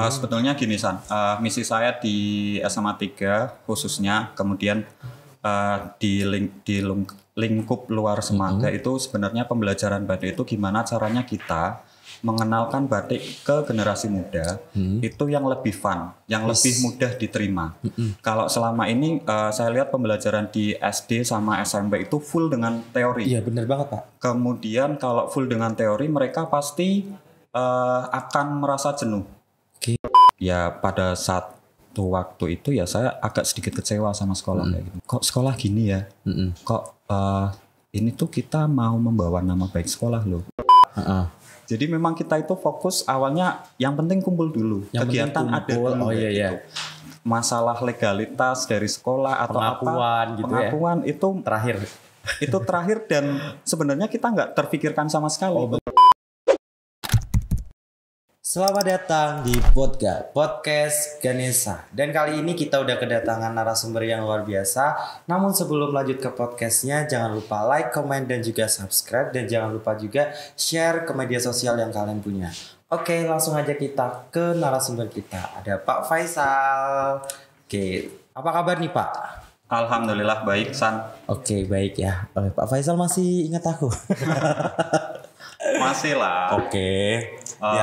Sebetulnya gini San, misi saya di SMA 3 khususnya, kemudian lingkup luar Semaga itu sebenarnya pembelajaran batik itu gimana caranya kita mengenalkan batik ke generasi muda itu yang lebih fun, yang lebih mudah diterima. Kalau selama ini saya lihat pembelajaran di SD sama SMP itu full dengan teori. Iya benar banget Pak. Kemudian kalau full dengan teori mereka pasti akan merasa jenuh. Ya pada waktu itu ya saya agak sedikit kecewa sama sekolah kayak gitu. Kok sekolah gini ya? Kok ini tuh kita mau membawa nama baik sekolah loh. Jadi memang kita itu fokus awalnya yang penting kumpul dulu. Yang kegiatan penting ada kumpul, dulu gitu. Masalah legalitas dari sekolah atau pengakuan itu terakhir dan sebenarnya kita nggak terpikirkan sama sekali. Selamat datang di podcast Ganesha. Dan kali ini kita udah kedatangan narasumber yang luar biasa. Namun sebelum lanjut ke podcastnya, jangan lupa like, comment, dan juga subscribe. Dan jangan lupa juga share ke media sosial yang kalian punya. Oke, langsung aja kita ke narasumber kita. Ada Pak Faisal. Oke, apa kabar nih Pak? Alhamdulillah baik San. Oke, baik ya. Pak Faisal masih ingat aku? Masih lah. Oke.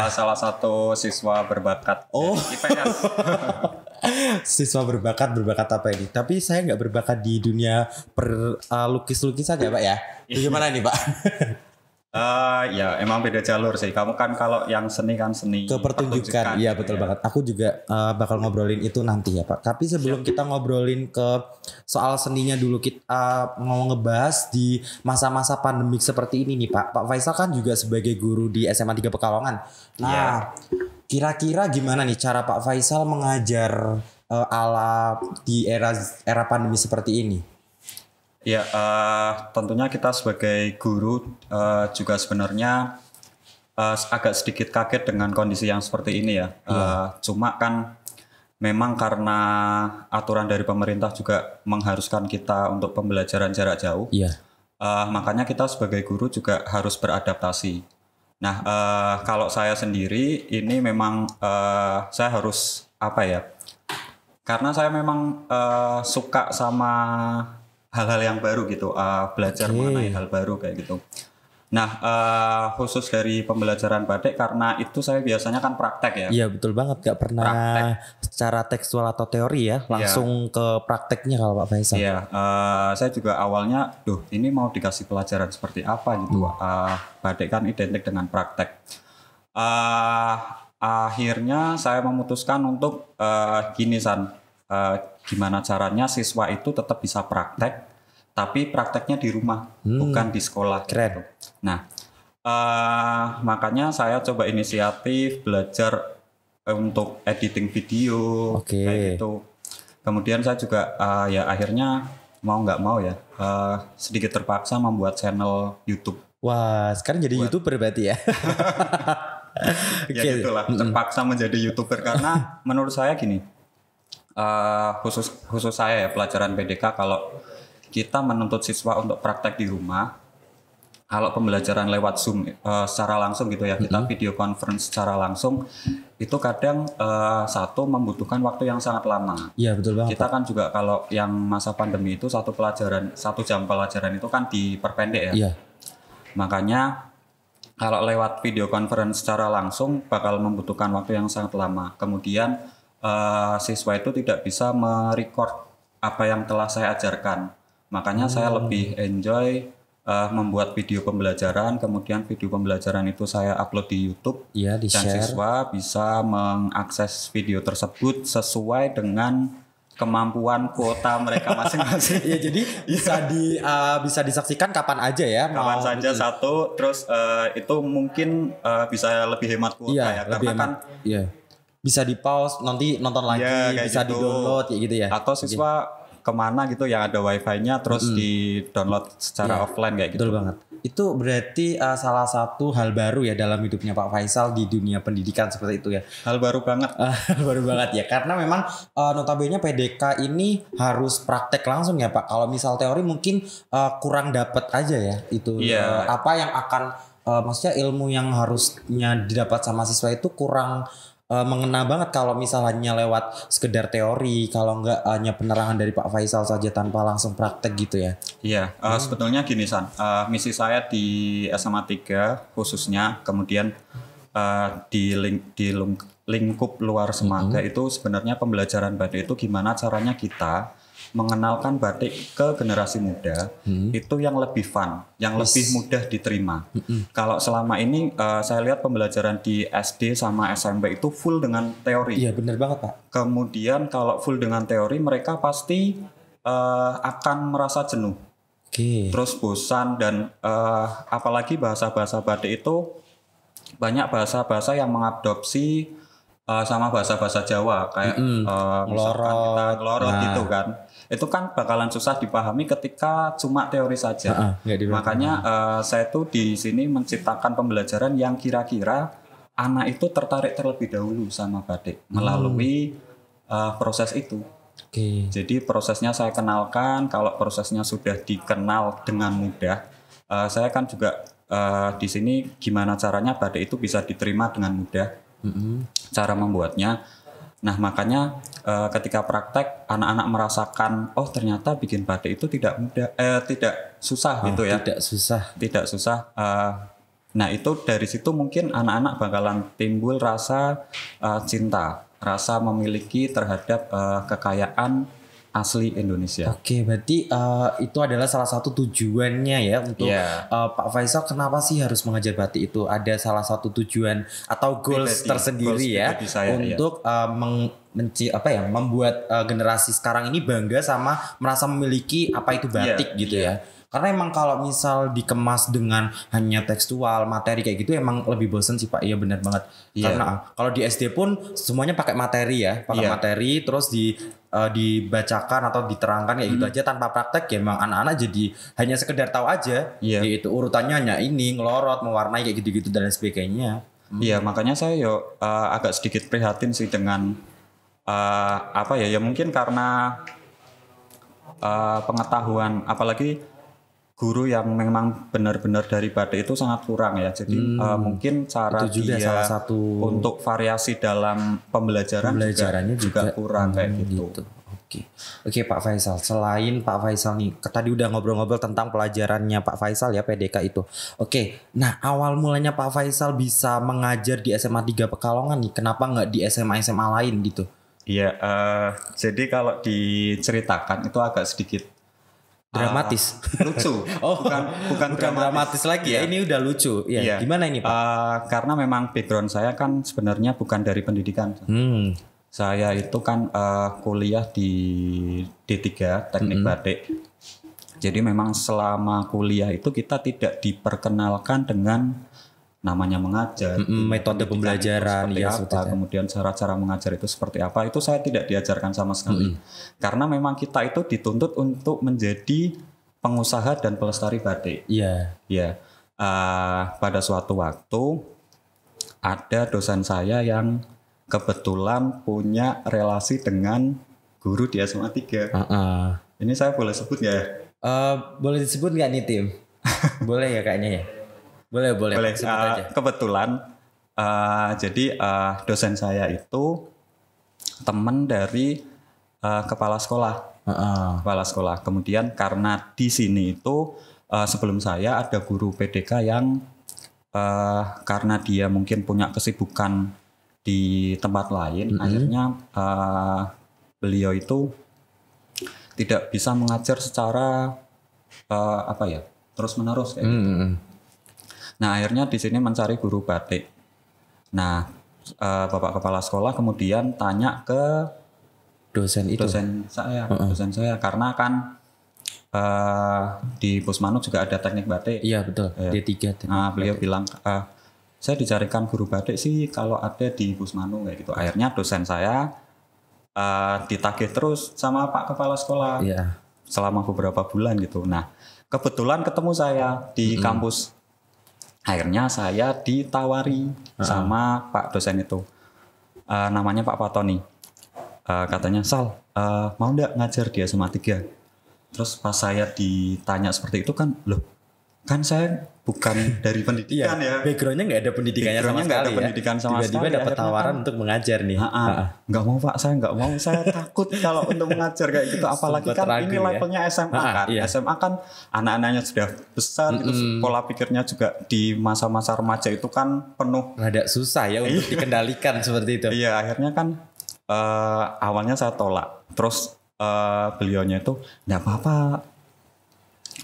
Salah satu siswa berbakat IPS. Siswa berbakat apa ini? Tapi saya nggak berbakat di dunia lukis-lukisan ya Pak ya. Bagaimana nih Pak? Ya emang beda jalur sih. Kamu kan kalau yang seni kan seni ke pertunjukan. Iya betul banget. Aku juga bakal ngobrolin itu nanti ya Pak. Tapi sebelum kita ngobrolin ke soal seninya dulu, kita mau ngebahas di masa-masa pandemik seperti ini nih Pak. Pak Faisal kan juga sebagai guru di SMA 3 Pekalongan. Nah, kira-kira gimana nih cara Pak Faisal mengajar ala di era pandemi seperti ini? Ya, tentunya kita sebagai guru juga sebenarnya agak sedikit kaget dengan kondisi yang seperti ini ya. Cuma kan memang karena aturan dari pemerintah juga mengharuskan kita untuk pembelajaran jarak jauh. Makanya kita sebagai guru juga harus beradaptasi. Nah, kalau saya sendiri ini memang saya harus karena saya memang suka sama hal-hal yang baru gitu, belajar mengenai hal baru kayak gitu. Nah, khusus dari pembelajaran batik karena itu saya biasanya kan praktek ya. Iya betul banget, gak pernah secara tekstual atau teori ya, langsung ke prakteknya kalau Pak Faisal. Iya, saya juga awalnya, ini mau dikasih pelajaran seperti apa gitu. Batik kan identik dengan praktek. Akhirnya saya memutuskan untuk gini San. Gimana caranya siswa itu tetap bisa praktek tapi prakteknya di rumah bukan di sekolah. Keren. Gitu. Nah makanya saya coba inisiatif belajar untuk editing video kayak gitu. Kemudian saya juga ya akhirnya mau nggak mau ya sedikit terpaksa membuat channel YouTube. Wah sekarang jadi YouTuber berarti ya. Ya gitulah, terpaksa menjadi YouTuber karena menurut saya gini, khusus saya ya pelajaran PDK, kalau kita menuntut siswa untuk praktek di rumah, kalau pembelajaran lewat Zoom secara langsung gitu ya, kita video conference secara langsung itu kadang satu membutuhkan waktu yang sangat lama. Iya betul banget. Kita kan juga kalau yang masa pandemi itu 1 jam pelajaran itu kan diperpendek ya. Iya. Makanya kalau lewat video conference secara langsung bakal membutuhkan waktu yang sangat lama. Kemudian siswa itu tidak bisa merecord apa yang telah saya ajarkan. Makanya saya lebih enjoy membuat video pembelajaran, kemudian video pembelajaran itu saya upload di YouTube, dan siswa bisa mengakses video tersebut sesuai dengan kemampuan kuota mereka masing-masing. Iya, jadi bisa disaksikan kapan aja ya. Kapan saja satu, terus itu mungkin bisa lebih hemat kuota ya, karena kan. Bisa di pause, nanti nonton lagi, bisa gitu. Di-download kayak gitu ya. Atau siswa kemana gitu yang ada wifi-nya terus di-download secara offline kayak gitu. Betul banget. Itu berarti salah satu hal baru ya dalam hidupnya Pak Faisal di dunia pendidikan seperti itu ya. Hal baru banget. Baru banget ya, karena memang notabene PDK ini harus praktek langsung ya Pak. Kalau misal teori mungkin kurang dapat aja ya itu. Apa yang akan maksudnya ilmu yang harusnya didapat sama siswa itu kurang mengena banget kalau misalnya lewat sekedar teori, kalau nggak hanya penerangan dari Pak Faisal saja tanpa langsung praktek gitu ya. Iya, sebetulnya gini San, misi saya di SMA 3 khususnya, kemudian di lingkup luar Semaga itu sebenarnya pembelajaran batik itu gimana caranya kita mengenalkan batik ke generasi muda itu yang lebih fun, yang lebih mudah diterima. Kalau selama ini saya lihat pembelajaran di SD sama SMP itu full dengan teori. Iya benar banget Pak. Kemudian kalau full dengan teori mereka pasti akan merasa jenuh. Oke. Terus bosan dan apalagi bahasa-bahasa batik itu banyak bahasa-bahasa yang mengadopsi sama bahasa-bahasa Jawa kayak misalkan kita ngelorot gitu kan. Itu kan bakalan susah dipahami ketika cuma teori saja. Makanya saya tuh di sini menciptakan pembelajaran yang kira-kira anak itu tertarik terlebih dahulu sama batik melalui proses itu. Jadi prosesnya saya kenalkan, kalau prosesnya sudah dikenal dengan mudah, saya kan juga di sini gimana caranya batik itu bisa diterima dengan mudah, cara membuatnya. Nah makanya ketika praktek anak-anak merasakan, oh ternyata bikin batik itu tidak mudah, tidak susah gitu ya. Tidak susah. Nah itu dari situ mungkin anak-anak bakalan timbul rasa cinta, rasa memiliki terhadap kekayaan asli Indonesia. Oke, berarti itu adalah salah satu tujuannya ya untuk Pak Faisal kenapa sih harus mengajar batik itu? Ada salah satu tujuan atau goals tersendiri ya untuk membuat generasi sekarang ini bangga sama merasa memiliki apa itu batik gitu ya. Karena emang kalau misal dikemas dengan hanya tekstual, materi kayak gitu emang lebih bosen sih Pak. Iya benar banget. Karena kalau di SD pun semuanya pakai materi ya, materi terus dibacakan atau diterangkan kayak gitu aja tanpa praktek ya emang anak-anak jadi hanya sekedar tahu aja. Yaitu urutannya hanya ini, ngelorot, mewarnai kayak gitu-gitu dan sebagainya. Iya, makanya saya agak sedikit prihatin sih dengan ya mungkin karena pengetahuan apalagi guru yang memang benar-benar dari batik itu sangat kurang ya. Jadi mungkin cara dia salah satu untuk variasi dalam pembelajarannya juga kurang kayak gitu. Oke Pak Faisal, selain Pak Faisal nih, tadi udah ngobrol-ngobrol tentang pelajarannya Pak Faisal ya PDK itu. Oke, nah awal mulanya Pak Faisal bisa mengajar di SMA 3 Pekalongan nih, kenapa nggak di SMA-SMA lain gitu? Iya, jadi kalau diceritakan itu agak sedikit dramatis, lucu. bukan dramatis lagi ya. Ini udah lucu. Ya. Gimana ini Pak? Karena memang background saya kan sebenarnya bukan dari pendidikan. Saya itu kan kuliah di D3 Teknik Batik. Jadi memang selama kuliah itu kita tidak diperkenalkan dengan namanya mengajar, metode pembelajaran, kemudian cara-cara mengajar itu seperti apa, itu saya tidak diajarkan sama sekali. Karena memang kita itu dituntut untuk menjadi pengusaha dan pelestari batik. Pada suatu waktu ada dosen saya yang kebetulan punya relasi dengan guru di SMA 3. Ini saya boleh sebut nggak ya? Boleh disebut nggak nih Tim? Boleh ya kayaknya ya? Boleh. Aja. Kebetulan jadi dosen saya itu teman dari kepala sekolah. Kepala sekolah. Kemudian karena di sini itu sebelum saya ada guru PDK yang karena dia mungkin punya kesibukan di tempat lain, akhirnya beliau itu tidak bisa mengajar secara terus menerus kayak gitu. Nah akhirnya di sini mencari guru batik. Nah bapak kepala sekolah kemudian tanya ke dosen saya karena kan di Pusmanu juga ada teknik batik. Iya betul. D3. Nah beliau bilang saya dicarikan guru batik sih kalau ada di Pusmanu kayak gitu. Akhirnya dosen saya ditagih terus sama pak kepala sekolah selama beberapa bulan gitu. Nah kebetulan ketemu saya di kampus. Akhirnya saya ditawari sama Pak dosen itu, namanya Pak Patoni. Katanya Sal, mau nggak ngajar di SMA 3? Terus pas saya ditanya seperti itu kan, loh kan saya bukan dari pendidikan ya. Backgroundnya nggak ada pendidikannya sama Backgroundnya sekali nggak ada ya. pendidikan sama Tiba-tiba sekali. dapat Akhirnya tawaran untuk mengajar nih. nggak mau Pak, saya nggak mau, saya takut kalau untuk mengajar kayak gitu. Apalagi Sempet kan ragu ini ya. levelnya SMA kan. Iya. SMA kan anak-anaknya sudah besar, gitu. Pola pikirnya juga di masa-masa remaja itu kan penuh. Rada susah ya untuk dikendalikan seperti itu. Iya, akhirnya kan awalnya saya tolak. Terus beliaunya itu nggak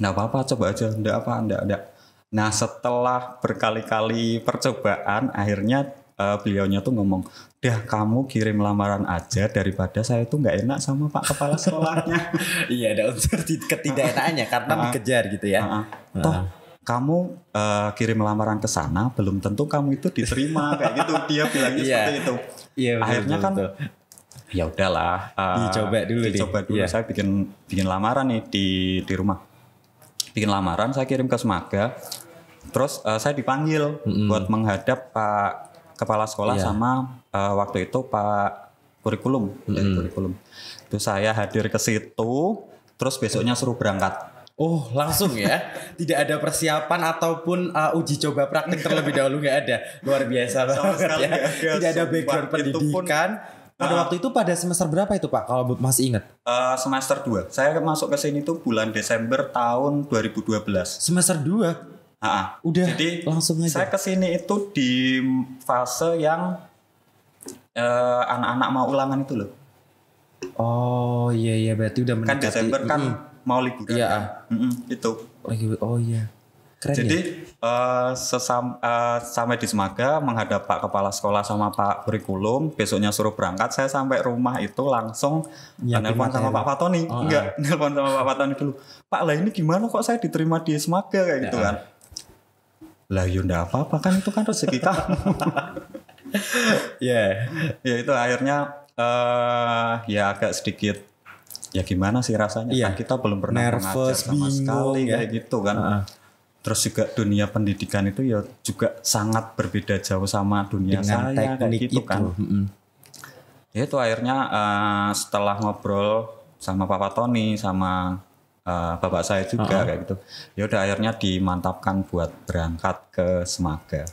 apa-apa, coba aja, nggak. Nah, setelah berkali-kali percobaan, akhirnya beliaunya tuh ngomong, "Dah, kamu kirim lamaran aja daripada saya tuh nggak enak sama Pak Kepala Sekolahnya." Iya, ada unsur ketidakenaknya karena dikejar gitu ya. Toh, kamu kirim lamaran ke sana, belum tentu kamu itu diterima kayak gitu. Dia bilangnya seperti itu. Iya, Akhirnya kan, ya udahlah. Dicoba dulu. Iya. Saya bikin lamaran nih di rumah. Bikin lamaran, saya kirim ke Semaga. Terus saya dipanggil buat menghadap Pak Kepala Sekolah sama waktu itu Pak Kurikulum dari Kurikulum. Itu saya hadir ke situ, terus besoknya suruh berangkat. Oh, langsung ya. Tidak ada persiapan ataupun uji coba praktik terlebih dahulu, nggak ada. Luar biasa banget sekali ya. nggak ada. Tidak ada background Sumpah, itu pun- pendidikan. Pada waktu itu pada semester berapa itu Pak? Kalau masih ingat? Semester 2. Saya masuk ke sini tuh bulan Desember tahun 2012. Semester 2. Udah Jadi langsung aja. saya ke sini itu di fase yang anak-anak mau ulangan itu loh. Oh iya berarti udah Kan mendekati. Desember kan mau liburan. Iya. Kan? Itu. Oh iya. Keren Jadi ya. sampai di Semaga menghadap Pak Kepala Sekolah sama Pak Kurikulum, besoknya suruh berangkat. Saya sampai rumah itu langsung nelpon sama Pak Fatoni. Nelpon sama Pak Fatoni dulu. Pak, lah ini gimana kok saya diterima di Semaga kayak gitu kan? Lah ya enggak apa-apa kan, itu kan rezeki kamu. Iya. Ya itu akhirnya ya agak sedikit ya gimana sih rasanya, kan kita belum pernah mengajar Nervous, sama sekali bingung, kayak gitu kan. Terus juga dunia pendidikan itu ya juga sangat berbeda jauh sama dunia Dengan saya kayak teknik gitu itu. kan. Ya itu akhirnya setelah ngobrol sama Pak Fatoni sama bapak saya juga kayak gitu. Ya udah akhirnya dimantapkan buat berangkat ke Semaga.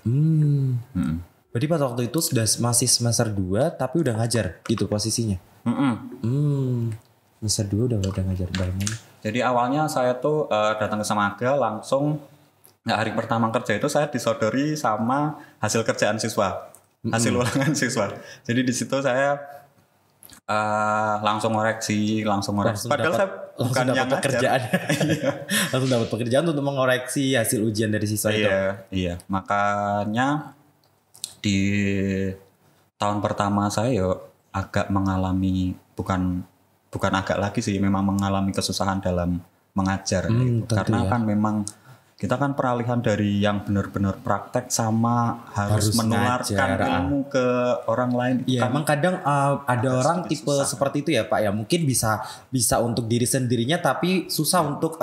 Berarti pada waktu itu sudah masih semester 2 tapi udah ngajar gitu posisinya. Semester 2 udah ngajar dalamnya. Jadi awalnya saya tuh datang ke Semaga langsung. Nah, hari pertama kerja itu saya disodori sama hasil kerjaan siswa, hasil ulangan siswa. Jadi di situ saya langsung ngoreksi. Padahal saya bukan yang ngajar. pekerjaan. Langsung dapat pekerjaan untuk mengoreksi hasil ujian dari siswa itu. Iya. Makanya di tahun pertama saya agak mengalami bukan agak lagi sih, memang mengalami kesusahan dalam mengajar gitu. Karena kan memang kita kan peralihan dari yang benar-benar praktek sama harus menularkan ilmu ke orang lain. Iya, emang kadang ada orang tipe seperti itu ya Pak ya. Mungkin bisa untuk diri sendirinya tapi susah untuk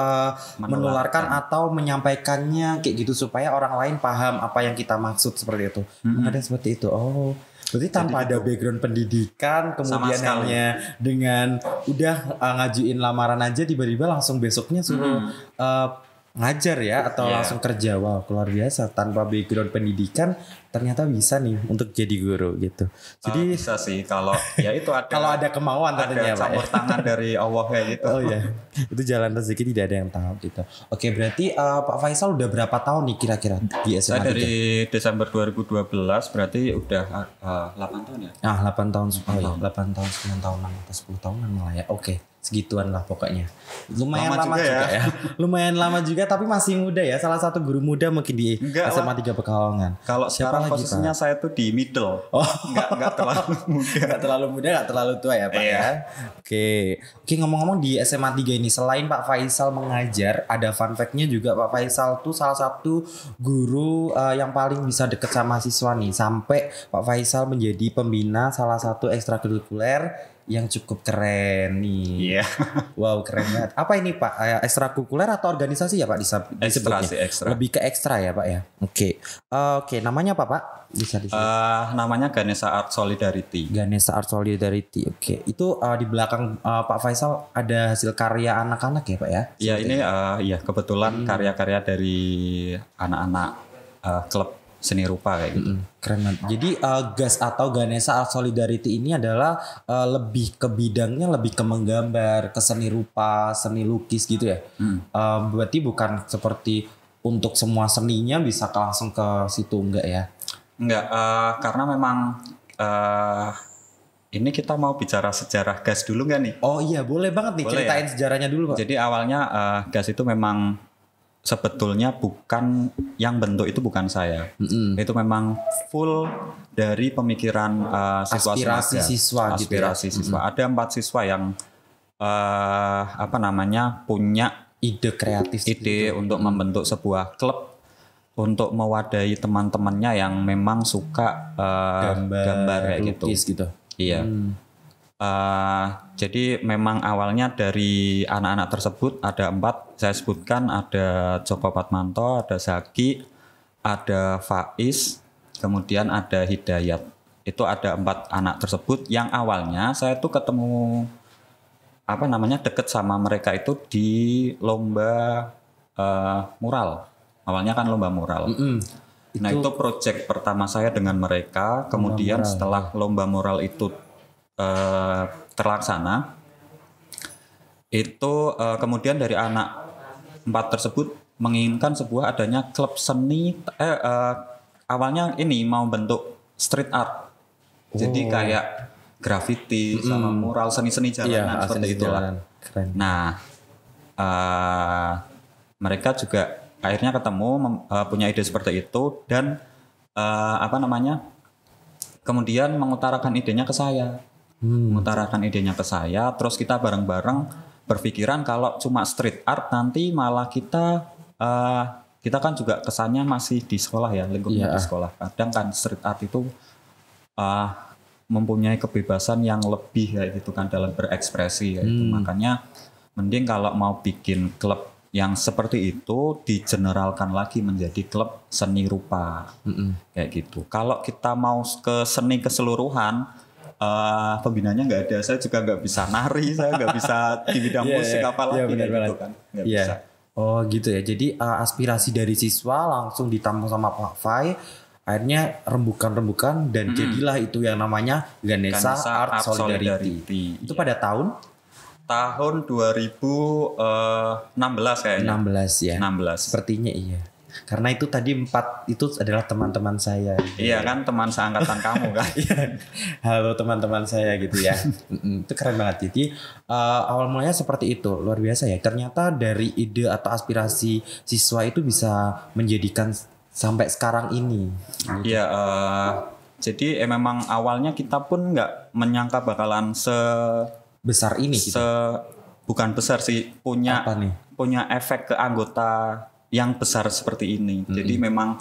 menularkan atau menyampaikannya kayak gitu supaya orang lain paham apa yang kita maksud seperti itu. Ada seperti itu. Oh, berarti tanpa ada background pendidikan, kemudian hanya dengan udah ngajuin lamaran aja tiba-tiba langsung besoknya suruh ngajar ya atau langsung kerja. Wow, luar biasa, tanpa background pendidikan ternyata bisa nih untuk jadi guru gitu. Jadi bisa sih kalau ya itu ada kalau ada kemauan tentunya ada campur tangan dari Allah kayak gitu. Oh iya, itu jalan rezeki tidak ada yang tahu gitu. Oke, berarti Pak Faisal udah berapa tahun nih kira-kira di SMA? Saya dari Desember 2012 berarti udah 8 tahun ya. 8 tahun. Oh iya, 8 tahun, 9 tahunan atau 10 tahunan malah ya. Oke, segituan lah pokoknya. Lumayan lama juga ya. Lumayan lama juga tapi masih muda ya. Salah satu guru muda mungkin di SMA 3 Pekalongan. Kalau sekarang posisinya Pak? Saya tuh di middle. Enggak terlalu muda. Enggak terlalu muda, enggak terlalu tua ya Pak ya. Oke, ngomong-ngomong di SMA 3 ini selain Pak Faisal mengajar, ada fun fact-nya juga Pak Faisal tuh salah satu guru yang paling bisa deket sama siswa nih. Sampai Pak Faisal menjadi pembina salah satu ekstrakurikuler yang cukup keren nih. Iya. Wow, keren banget. Apa ini Pak? Ekstrakurikuler atau organisasi ya Pak Ekstra disebutnya? sih, ekstra. Lebih ke ekstra ya Pak ya. Oke. Oke, namanya apa Pak? Bisa disebut. Namanya Ganesha Art Solidarity. Ganesha Art Solidarity. Oke. Itu di belakang Pak Faisal ada hasil karya anak-anak ya Pak ya? Iya, ini ya kebetulan karya-karya dari anak-anak klub seni rupa kayak gitu. Keren banget. Jadi GAS atau Ganesha Art Solidarity ini adalah lebih ke bidangnya lebih ke menggambar, ke seni rupa, seni lukis gitu ya. Berarti bukan seperti untuk semua seninya bisa langsung ke situ enggak ya? Enggak, karena memang ini kita mau bicara sejarah GAS dulu nggak nih? Oh iya, boleh banget nih. Boleh Ceritain ya? sejarahnya dulu Pak. Jadi awalnya GAS itu memang sebetulnya bukan yang bentuk itu bukan saya. Itu memang full dari pemikiran siswa Aspirasi semasa. siswa gitu ya? Aspirasi siswa. Ada 4 siswa yang punya Ide kreatif ide untuk membentuk sebuah klub untuk mewadahi teman-temannya yang memang suka gambar kayak lukis gitu. Iya. Jadi memang awalnya dari anak-anak tersebut ada 4 saya sebutkan, ada Joko Patmanto, ada Zaki, ada Faiz, kemudian ada Hidayat. Itu ada 4 anak tersebut yang awalnya saya tuh ketemu deket sama mereka itu di lomba mural. Awalnya kan lomba mural. Nah itu project pertama saya dengan mereka. Kemudian setelah lomba mural itu terlaksana, itu kemudian dari anak 4 tersebut menginginkan sebuah adanya klub seni. Awalnya ini mau bentuk street art, jadi kayak graffiti sama mural, seni-seni jalanan seperti itulah. Keren. Nah mereka juga akhirnya ketemu punya ide seperti itu dan kemudian mengutarakan idenya ke saya. Terus kita bareng-bareng berpikiran kalau cuma street art nanti malah kita kan juga kesannya masih di sekolah ya, lingkupnya di sekolah. Kadang kan street art itu mempunyai kebebasan yang lebih kayak gitu kan dalam berekspresi kayak gitu. Makanya mending kalau mau bikin klub yang seperti itu digeneralkan lagi menjadi klub seni rupa kayak gitu. Kalau kita mau ke seni keseluruhan, pembinanya nggak ada, saya juga nggak bisa nari, saya nggak bisa di bidang musik apalagi gitu kan, nggak bisa. Oh gitu ya. Jadi aspirasi dari siswa langsung ditampung sama Pak Fai, akhirnya rembukan dan jadilah itu yang namanya Ganesha Art Solidarity. Itu pada tahun 2016 kayaknya. 16 ya. 16. Sepertinya iya. Karena itu tadi 4 itu adalah teman-teman saya. Iya kan, teman seangkatan kamu kan. Halo teman-teman saya gitu ya. Itu keren banget. Jadi awal mulanya seperti itu, luar biasa ya. Ternyata dari ide atau aspirasi siswa itu bisa menjadikan sampai sekarang ini. Iya. Jadi memang awalnya kita pun nggak menyangka bakalan besar ini. Gitu. Bukan besar sih, punya efek ke anggota yang besar seperti ini. Jadi memang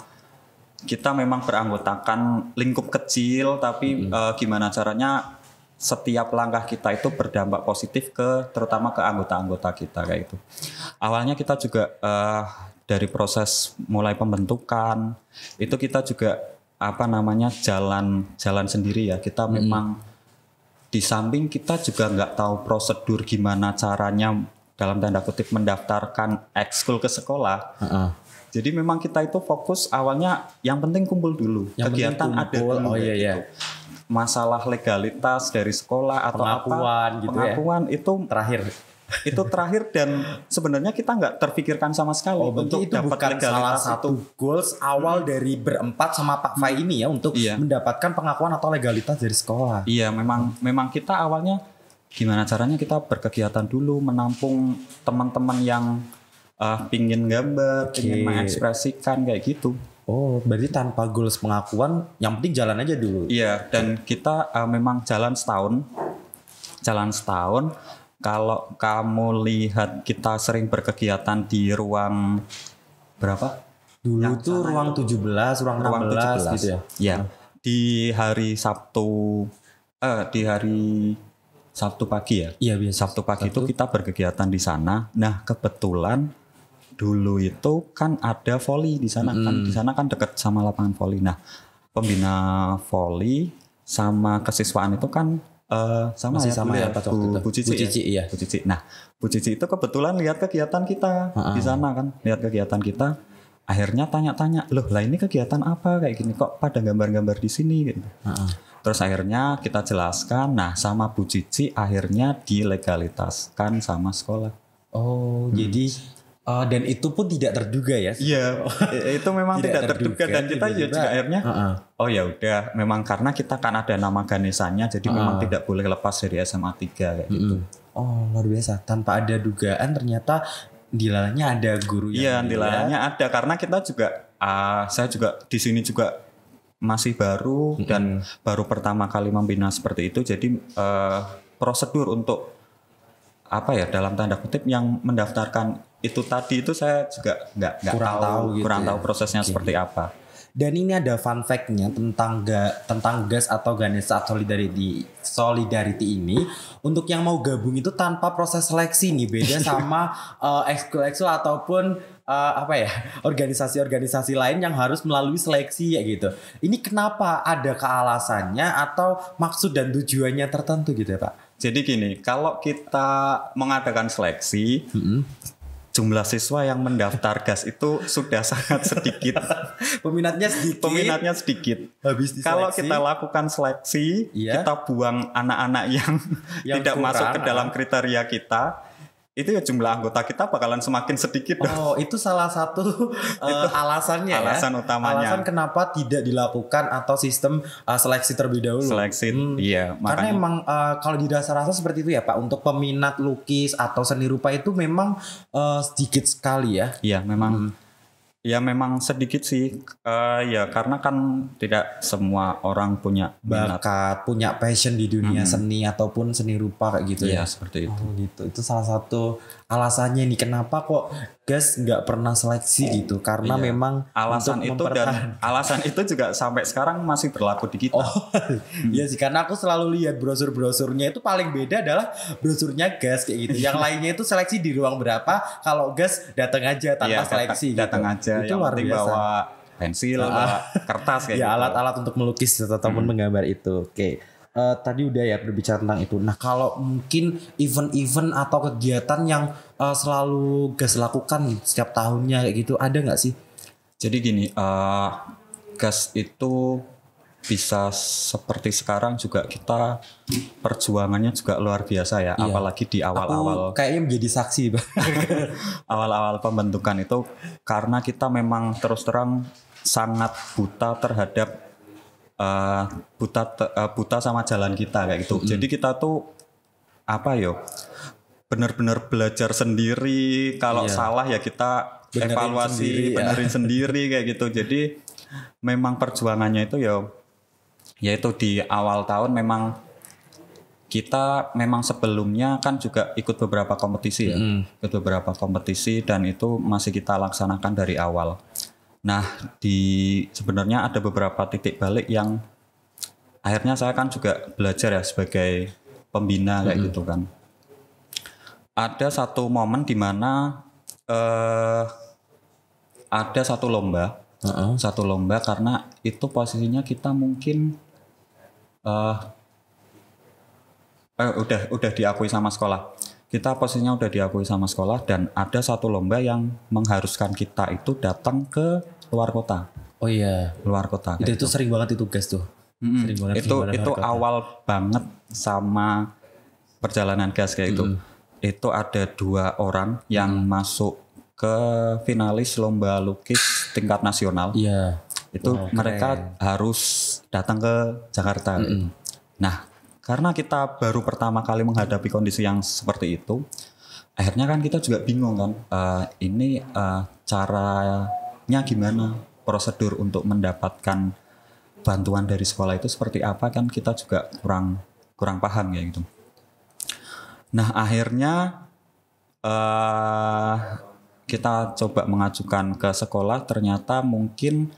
kita beranggotakan lingkup kecil, tapi gimana caranya setiap langkah kita itu berdampak positif terutama ke anggota-anggota kita kayak itu. Awalnya kita juga dari proses mulai pembentukan itu kita juga jalan sendiri ya. Kita memang di samping kita juga nggak tahu prosedur gimana caranya dalam tanda kutip mendaftarkan ekskul ke sekolah. Jadi memang kita itu fokus awalnya yang penting kumpul dulu. Kegiatan ada dulu. Gitu. Masalah legalitas dari sekolah atau pengakuan itu terakhir dan sebenarnya kita nggak terpikirkan sama sekali untuk itu bukan salah satu goals awal dari berempat sama Pak Fai ini ya untuk mendapatkan pengakuan atau legalitas dari sekolah. Iya, memang kita awalnya gimana caranya kita berkegiatan dulu, menampung teman-teman yang pingin gambar, pingin mengekspresikan kayak gitu. Oh, berarti tanpa goals pengakuan, yang penting jalan aja dulu. Iya, dan kita memang jalan setahun. Kalau kamu lihat kita sering berkegiatan di ruang berapa? Dulu yang tuh ruang 17, ruang 16 gitu ya. Ya, di hari Sabtu, di hari Sabtu pagi ya. Iya biasa. Sabtu pagi itu kita berkegiatan di sana. Nah kebetulan dulu itu kan ada voli di sana kan. Di sana kan dekat sama lapangan voli. Nah pembina voli sama kesiswaan itu kan sama Masih ya, sama ya, Bu, pas waktu itu. Bu Cici, Bu Cici, iya. Bu Cici. Nah Bu Cici itu kebetulan lihat kegiatan kita di sana kan. Lihat kegiatan kita. Akhirnya tanya-tanya, loh lah ini kegiatan apa kayak gini kok pada gambar-gambar di sini gitu. Terus akhirnya kita jelaskan, nah sama Bu Cici akhirnya dilegalitaskan sama sekolah. Oh, jadi dan itu pun tidak terduga ya? Iya, itu memang tidak terduga dan kita ya juga akhirnya, oh ya udah, memang karena kita kan ada nama Ganesanya, jadi memang tidak boleh lepas dari SMA 3 kayak gitu. Oh luar biasa, tanpa ada dugaan ternyata dilalanya ada guru yang Iya, dilalanya ada karena kita juga, saya juga di sini juga masih baru dan baru pertama kali membina seperti itu, jadi prosedur untuk apa ya dalam tanda kutip yang mendaftarkan itu tadi itu saya juga nggak kurang tahu prosesnya seperti apa. Dan ini ada fun fact-nya tentang GAS atau Ganesha Solidarity ini untuk yang mau gabung itu tanpa proses seleksi nih, beda sama ekskul ataupun organisasi-organisasi lain yang harus melalui seleksi ya gitu. Ini kenapa, ada kealasannya atau maksud dan tujuannya tertentu gitu ya Pak? Jadi gini, kalau kita mengadakan seleksi, jumlah siswa yang mendaftar GAS itu sudah sangat sedikit. Peminatnya sedikit. Habis kalau kita lakukan seleksi, kita buang anak-anak yang tidak masuk ke dalam kriteria kita, itu ya jumlah anggota kita bakalan semakin sedikit. Oh, itu salah satu alasannya alasan utamanya. Alasan kenapa tidak dilakukan atau sistem seleksi terlebih dahulu. Seleksi, iya. Karena emang kalau di dasar rasa seperti itu ya Pak, untuk peminat lukis atau seni rupa itu memang sedikit sekali ya. Iya, memang. Ya memang sedikit sih, ya karena kan tidak semua orang punya bakat, punya passion di dunia seni ataupun seni rupa kayak gitu ya. Seperti itu. Oh gitu, itu salah satu alasannya nih kenapa kok GAS nggak pernah seleksi gitu, karena memang alasan itu dan alasan itu juga sampai sekarang masih berlaku di kita. Oh iya sih, karena aku selalu lihat brosur-brosurnya itu paling beda adalah brosurnya GAS kayak gitu. Yang lainnya itu seleksi di ruang berapa, kalau GAS datang aja tanpa seleksi. Datang aja. Itu yang luar biasa. Bawa pensil, bawa kertas kayak gitu. Alat-alat untuk melukis ataupun menggambar itu. Oke. Tadi udah ya berbicara tentang itu. Nah kalau mungkin event-event atau kegiatan yang selalu GAS lakukan setiap tahunnya kayak gitu, ada nggak sih? Jadi gini, GAS itu bisa seperti sekarang juga kita perjuangannya juga luar biasa ya, apalagi di awal-awal. Aku kayaknya menjadi saksi Bang. Awal-awal pembentukan itu karena kita memang terus terang sangat buta terhadap buta sama jalan kita kayak gitu. Jadi kita tuh benar-benar belajar sendiri, kalau salah ya kita evaluasi, benerin sendiri kayak gitu. Jadi memang perjuangannya itu yaitu di awal tahun memang kita memang sebelumnya kan juga ikut beberapa kompetisi ya, ikut beberapa kompetisi dan itu masih kita laksanakan dari awal. Nah sebenarnya ada beberapa titik balik yang akhirnya saya kan juga belajar ya sebagai pembina kayak gitu kan. Ada satu momen di mana ada satu lomba karena itu posisinya kita mungkin udah diakui sama sekolah. Kita posisinya udah diakui sama sekolah dan ada satu lomba yang mengharuskan kita itu datang ke luar kota. Oh iya, luar kota. Itu sering banget itu GAS tuh. Sering banget itu awal banget sama perjalanan GAS kayak itu. Itu ada 2 orang yang masuk ke finalis lomba lukis tingkat nasional. Iya. Itu mereka harus datang ke Jakarta. Nah, karena kita baru pertama kali menghadapi kondisi yang seperti itu, akhirnya kan kita juga bingung kan, ini caranya gimana, prosedur untuk mendapatkan bantuan dari sekolah itu seperti apa, kan kita juga kurang paham ya gitu. Nah, akhirnya kita coba mengajukan ke sekolah, ternyata mungkin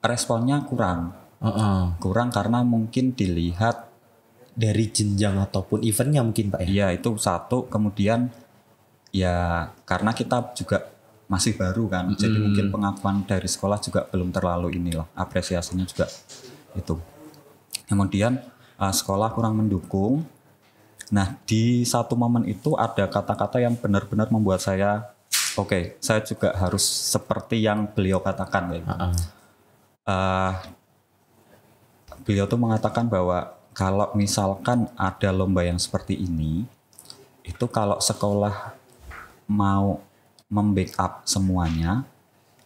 responnya kurang karena mungkin dilihat dari jenjang ataupun eventnya mungkin Pak ya? Iya itu satu, kemudian ya karena kita juga masih baru kan, jadi mungkin pengakuan dari sekolah juga belum terlalu inilah, apresiasinya juga itu. Kemudian sekolah kurang mendukung. Nah di satu momen itu ada kata-kata yang benar-benar membuat saya oke, saya juga harus seperti yang beliau katakan kayak gitu. Beliau tuh mengatakan bahwa kalau misalkan ada lomba yang seperti ini, itu kalau sekolah mau membackup semuanya,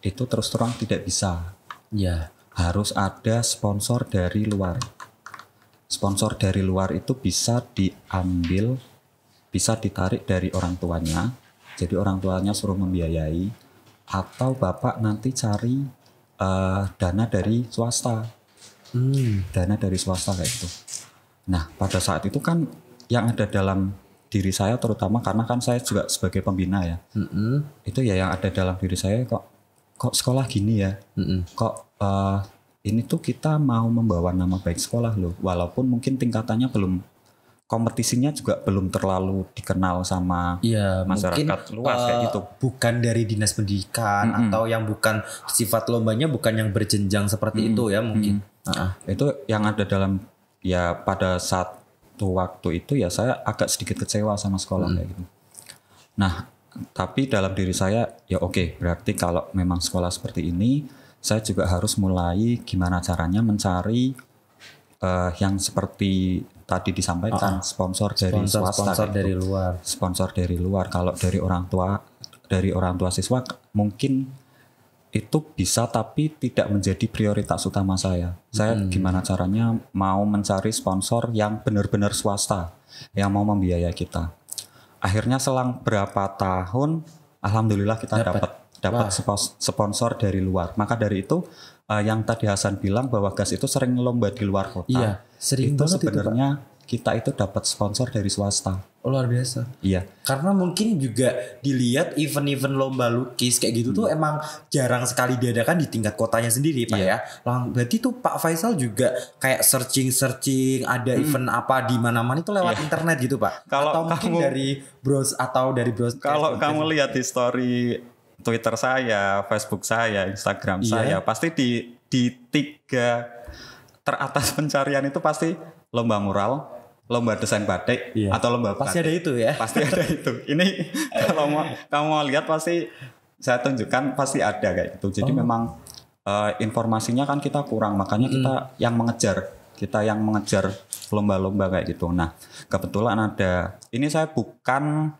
itu terus terang tidak bisa. Ya. Harus ada sponsor dari luar. Sponsor dari luar itu bisa diambil, bisa ditarik dari orang tuanya. Jadi orang tuanya suruh membiayai, atau bapak nanti cari dana dari swasta. Dana dari swasta kayak itu. Nah pada saat itu kan yang ada dalam diri saya, terutama karena kan saya juga sebagai pembina ya, itu ya yang ada dalam diri saya, kok sekolah gini ya, kok ini tuh kita mau membawa nama baik sekolah loh, walaupun mungkin tingkatannya belum, kompetisinya juga belum terlalu dikenal sama masyarakat luas kayak gitu. Bukan dari dinas pendidikan atau yang bukan sifat lombanya bukan yang berjenjang seperti itu ya mungkin. Itu yang ada dalam ya pada saat waktu itu ya saya agak sedikit kecewa sama sekolah kayak gitu. Nah tapi dalam diri saya ya oke, berarti kalau memang sekolah seperti ini, saya juga harus mulai gimana caranya mencari yang seperti tadi disampaikan, sponsor dari swasta, sponsor dari luar. Sponsor dari luar. Kalau dari orang tua siswa mungkin itu bisa, tapi tidak menjadi prioritas utama saya. Saya gimana caranya mau mencari sponsor yang benar-benar swasta, yang mau membiayai kita. Akhirnya selang berapa tahun, alhamdulillah kita dapat sponsor dari luar. Maka dari itu yang tadi Hasan bilang bahwa GAS itu sering lomba di luar kota. Iya, sering itu banget sebenarnya kita itu dapat sponsor dari swasta. Luar biasa. Iya. Karena mungkin juga dilihat event-event lomba lukis kayak gitu tuh emang jarang sekali diadakan di tingkat kotanya sendiri Pak ya. Berarti tuh Pak Faisal juga kayak searching ada event apa di mana-mana itu lewat internet gitu Pak. Atau mungkin dari bros. Kalau kamu lihat di story Twitter saya, Facebook saya, Instagram saya, pasti di 3 teratas pencarian itu pasti lomba mural, lomba desain batik, atau lomba batik. Pasti ada itu ya. Pasti ada itu. Ini kalau kamu mau lihat pasti saya tunjukkan, pasti ada kayak gitu. Jadi memang informasinya kan kita kurang, makanya kita yang mengejar lomba-lomba kayak gitu. Nah kebetulan ada, ini saya bukan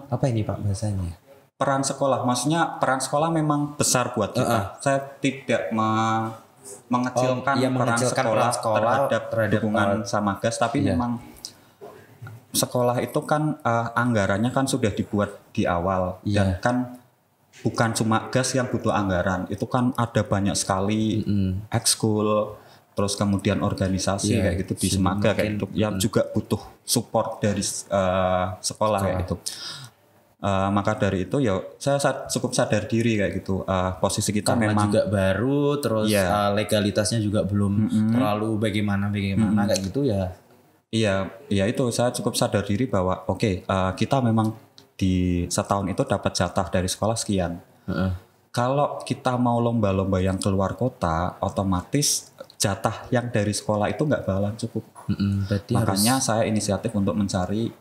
apa ini Pak bahasanya? Peran sekolah, maksudnya peran sekolah memang besar buat kita. Saya tidak mengecilkan peran sekolah terhadap dukungan sama GAS, tapi memang sekolah itu kan anggarannya kan sudah dibuat di awal, dan kan bukan cuma GAS yang butuh anggaran, itu kan ada banyak sekali ekskul, terus kemudian organisasi kayak gitu di Semaga kayak gitu, yang juga butuh support dari sekolah kayak gitu. Maka dari itu ya saya cukup sadar diri kayak gitu. Posisi kita karena memang juga baru, terus legalitasnya juga belum terlalu bagaimana kayak gitu ya. Iya itu saya cukup sadar diri bahwa kita memang di setahun itu dapat jatah dari sekolah sekian. Kalau kita mau lomba-lomba yang keluar kota, otomatis jatah yang dari sekolah itu nggak bakalan cukup. Makanya saya inisiatif untuk mencari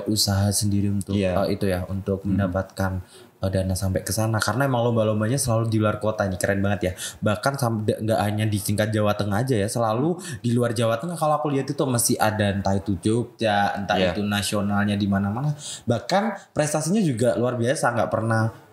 usaha sendiri untuk itu ya, untuk mendapatkan dana sampai ke sana, karena emang lomba-lombanya selalu di luar kota. Ini keren banget ya, bahkan nggak hanya di tingkat Jawa Tengah aja ya, selalu di luar Jawa Tengah. Kalau aku lihat itu masih ada, entah itu Jogja, entah itu nasionalnya di mana-mana, bahkan prestasinya juga luar biasa, nggak pernah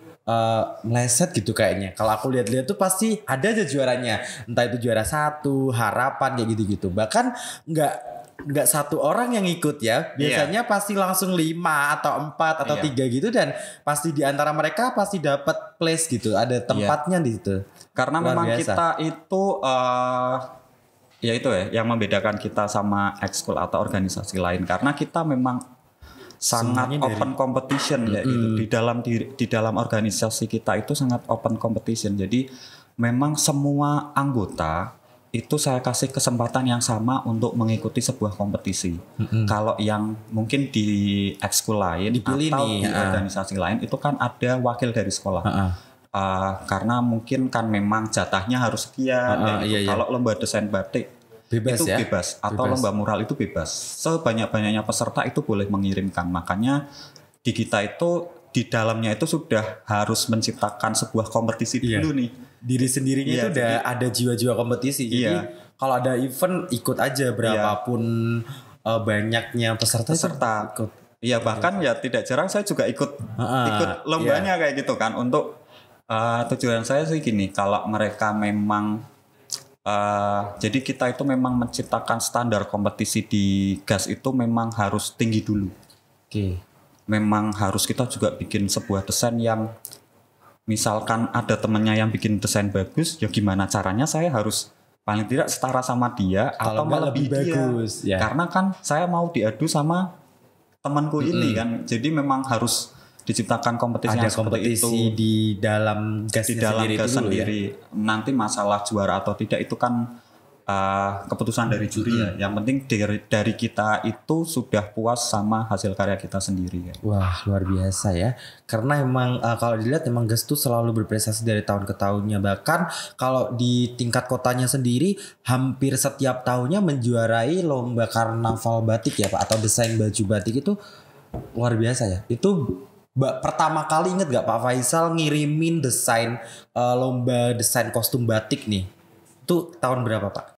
meleset gitu kayaknya. Kalau aku lihat-lihat tuh pasti ada aja juaranya, entah itu juara 1, harapan kayak gitu-gitu. Bahkan nggak satu orang yang ikut ya, biasanya pasti langsung 5 atau 4 atau 3 gitu, dan pasti di antara mereka pasti dapat place gitu, ada tempatnya di situ. Karena luar memang biasa. Kita itu ya itu ya yang membedakan kita sama ekskul atau organisasi lain, karena kita memang sangat open competition ya gitu. Di dalam organisasi kita itu sangat open competition. Jadi memang semua anggota itu saya kasih kesempatan yang sama untuk mengikuti sebuah kompetisi. Kalau yang mungkin di ekskul lain Dipilih atau nih, di organisasi lain itu kan ada wakil dari sekolah. Karena mungkin kan memang jatahnya harus sekian. Dan iya. Kalau lomba desain batik Bebas itu ya? bebas, atau lomba mural itu bebas. Sebanyak-banyaknya peserta itu boleh mengirimkan. Makanya di kita itu di dalamnya itu sudah harus menciptakan sebuah kompetisi dulu nih. Diri sendirinya Iya, itu udah ada jiwa-jiwa kompetisi. Jadi Iya. kalau ada event ikut aja berapapun banyaknya peserta. Ikut. Iya, bahkan ya tidak jarang saya juga ikut lombanya kayak gitu kan. Untuk tujuan saya sih gini, kalau mereka memang jadi kita itu memang menciptakan standar kompetisi di GAS itu memang harus tinggi dulu. Oke. Memang harus kita juga bikin sebuah desain yang misalkan ada temennya yang bikin desain bagus, ya gimana caranya saya harus paling tidak setara sama dia atau melebihi dia. Bagus, ya. Karena kan saya mau diadu sama temanku ini kan. Jadi memang harus diciptakan kompetisi Ada yang seperti kompetisi itu di dalam GAS di dalam sendiri GAS itu dulu ya. sendiri. Nanti masalah juara atau tidak itu kan keputusan dari juri ya. Yang penting dari kita itu sudah puas sama hasil karya kita sendiri. Wah, luar biasa ya. Karena emang kalau dilihat emang GAS tuh selalu berprestasi dari tahun ke tahunnya. Bahkan kalau di tingkat kotanya sendiri hampir setiap tahunnya menjuarai lomba karnaval batik ya Pak, atau desain baju batik itu luar biasa ya. Itu pertama kali inget gak Pak Faisal ngirimin desain lomba desain kostum batik nih? Itu tahun berapa Pak?